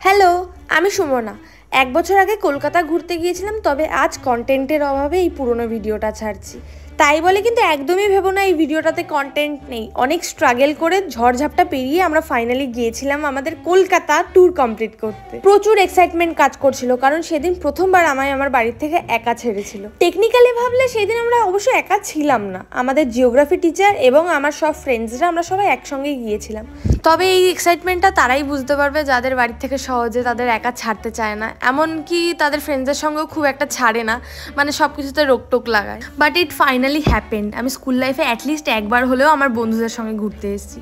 Hello, আমি সুমনা। ১ বছর আগে কলকাতা ঘুরতে গিয়েছিলাম, তবে আজ কন্টেন্টের অভাবে এই পুরনো ভিডিওটা ছাড়ছি। তাই বলে কিন্তু একদমই ভেবো না এই ভিডিওটাতে কন্টেন্ট নেই। অনেক স্ট্রাগল করে ঝড়ঝাপটা পেরিয়ে আমরা ফাইনালি গিয়েছিলাম আমাদের কলকাতা ট্যুর কমপ্লিট করতে। প্রচুর এক্সাইটমেন্ট কাজ করছিল, কারণ সেদিন প্রথমবার আমায় আমার বাড়ির থেকে একা ছেড়েছিল। টেকনিক্যালি ভাবলে সেদিন আমরা অবশ্য একা ছিলাম না, আমাদের জিওগ্রাফি টিচার এবং আমার সব ফ্রেন্ডসরা আমরা সবাই একসঙ্গে গিয়েছিলাম। তবে এই এক্সাইটমেন্টটা তারাই বুঝতে পারবে যাদের বাড়ির থেকে সহজে তাদের একা ছাড়তে চায় না, এমনকি তাদের ফ্রেন্ডসদের সঙ্গেও খুব একটা ছাড়ে না, মানে সব কিছুতে রোকটোক লাগায়। But it finally happened. আমি স্কুল লাইফে অ্যাটলিস্ট একবার হলেও আমার বন্ধুদের সঙ্গে ঘুরতে এসেছি।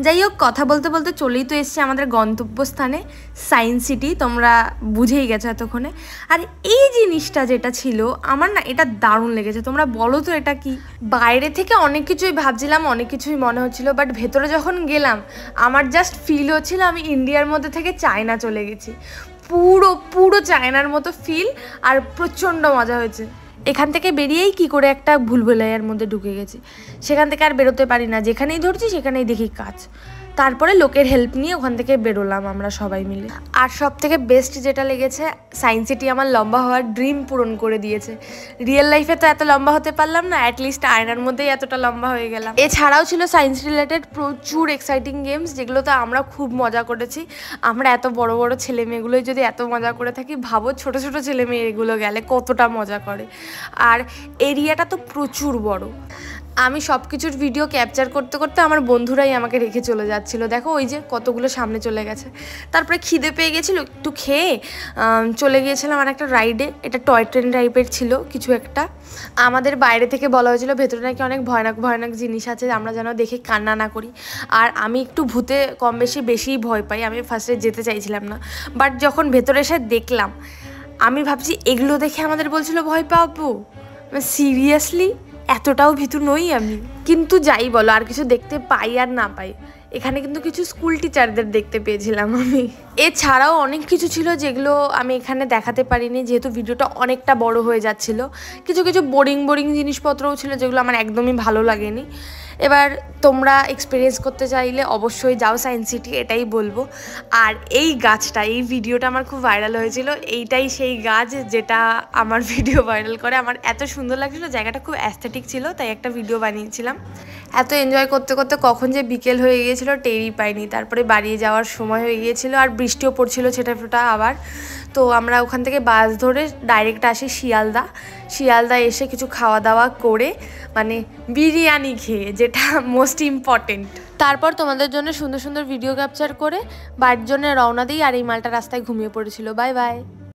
যাই হোক, কথা বলতে বলতে চলেই তো এসেছি আমাদের গন্তব্যস্থানে, সায়েন্স সিটি। তোমরা বুঝেই গেছো এতক্ষণে। আর এই জিনিসটা যেটা ছিল আমার না, এটা দারুণ লেগেছে। তোমরা বলো তো এটা কি? বাইরে থেকে অনেক কিছুই ভাবছিলাম, অনেক কিছুই মনে হচ্ছিল, বাট ভেতরে যখন গেলাম আমার জাস্ট ফিল হচ্ছিল আমি ইন্ডিয়ার মধ্যে থেকে চায়না চলে গেছি। পুরো পুরো চায়নার মতো ফিল, আর প্রচণ্ড মজা হয়েছে। এখান থেকে বেরিয়েই কি করে একটা ভুলভুলাইয়ার মধ্যে ঢুকে গেছি, সেখান থেকে আর বেরোতে পারি না। যেখানেই ধরছি সেখানেই দেখি কাজ। তারপরে লোকের হেল্প নিয়ে ওখান থেকে বেরোলাম আমরা সবাই মিলে। আর সব থেকে বেস্ট যেটা লেগেছে, সায়েন্স সিটি আমার লম্বা হওয়ার ড্রিম পূরণ করে দিয়েছে। রিয়েল লাইফে তো এত লম্বা হতে পারলাম না, অ্যাটলিস্ট আয়নার মধ্যেই এতটা লম্বা হয়ে গেলাম। এছাড়াও ছিল সায়েন্স রিলেটেড প্রচুর এক্সাইটিং গেমস, যেগুলোতে আমরা খুব মজা করেছি। আমরা এত বড় বড় ছেলে মেয়েগুলোই যদি এত মজা করে থাকি, ভাবো ছোট ছোট ছেলে মেয়েগুলো গেলে কতটা মজা করে। আর এরিয়াটা তো প্রচুর বড়। আমি সব কিছুর ভিডিও ক্যাপচার করতে করতে আমার বন্ধুরাই আমাকে রেখে চলে যাচ্ছিলো। দেখো ওই যে কতগুলো সামনে চলে গেছে। তারপরে খিদে পেয়ে গেছিলো, একটু খেয়ে চলে গিয়েছিলাম আর একটা রাইডে। এটা টয় ট্রেন টাইপের ছিল কিছু একটা। আমাদের বাইরে থেকে বলা হয়েছিল ভেতরে নাকি অনেক ভয়ানক ভয়ানক জিনিস আছে, আমরা যেন দেখে কান্না না করি। আর আমি একটু ভূতে কম বেশিই ভয় পাই, আমি ফার্স্টে যেতে চাইছিলাম না। বাট যখন ভেতরে এসে দেখলাম, আমি ভাবছি এগুলো দেখে আমাদের বলছিল ভয় পাবো, সিরিয়াসলি এতটাও ভীতু নই আমি। কিন্তু যাই বলো, আর কিছু দেখতে পাই আর না পাই, এখানে কিন্তু কিছু স্কুল টিচারদের দেখতে পেয়েছিলাম আমি। এছাড়াও অনেক কিছু ছিল যেগুলো আমি এখানে দেখাতে পারিনি, যেহেতু ভিডিওটা অনেকটা বড় হয়ে যাচ্ছিল। কিছু কিছু বোরিং জিনিসপত্রও ছিল যেগুলো আমার একদমই ভালো লাগেনি। এবার তোমরা এক্সপিরিয়েন্স করতে চাইলে অবশ্যই যাও সায়েন্স সিটি, এটাই বলবো। আর এই গাছটা, এই ভিডিওটা আমার খুব ভাইরাল হয়েছিল। এইটাই সেই গাছ যেটা আমার ভিডিও ভাইরাল করে। আমার এত সুন্দর লাগছিলো, জায়গাটা খুব অ্যাস্থেটিক ছিল, তাই একটা ভিডিও বানিয়েছিলাম। এত এনজয় করতে করতে কখন যে বিকেল হয়ে গিয়েছিলো টেরই পাইনি। তারপরে বাড়ি যাওয়ার সময় হয়ে গিয়েছিলো, আর বৃষ্টিও পড়ছিল ছেটাফোটা আবার। তো আমরা ওখান থেকে বাস ধরে ডাইরেক্ট আসি শিয়ালদা এসে কিছু খাওয়া দাওয়া করে, মানে বিরিয়ানি খেয়ে, যেটা মোস্ট ইম্পর্টেন্ট। তারপর তোমাদের জন্য সুন্দর সুন্দর ভিডিও ক্যাপচার করে বাড়ির জন্য রওনা দিই। আর এই মালটা রাস্তায় ঘুমিয়ে পড়েছিল। Bye bye.